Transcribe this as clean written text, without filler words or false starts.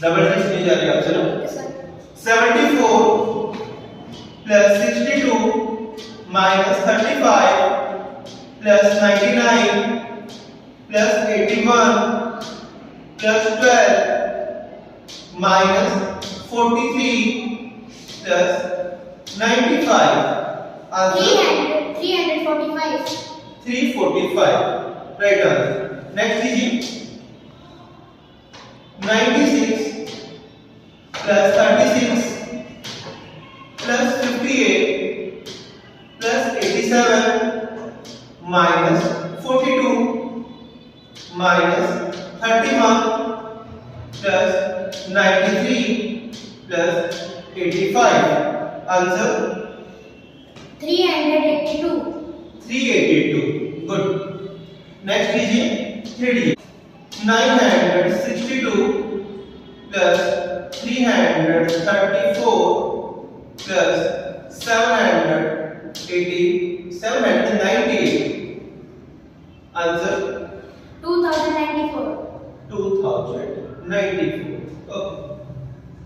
Double digit नहीं जा रही आप, चलो 74 plus 62 minus 35 plus 99 plus 81 plus 12 minus 43 plus 95 answer 345 right answer. Next कीजिए 96 plus 36 plus 58 plus 87 minus 42 minus 31 plus 93 plus 85 answer 382 good. Next कीजिए 3D 962 plus 334 plus 798 answer 2094 2094 okay.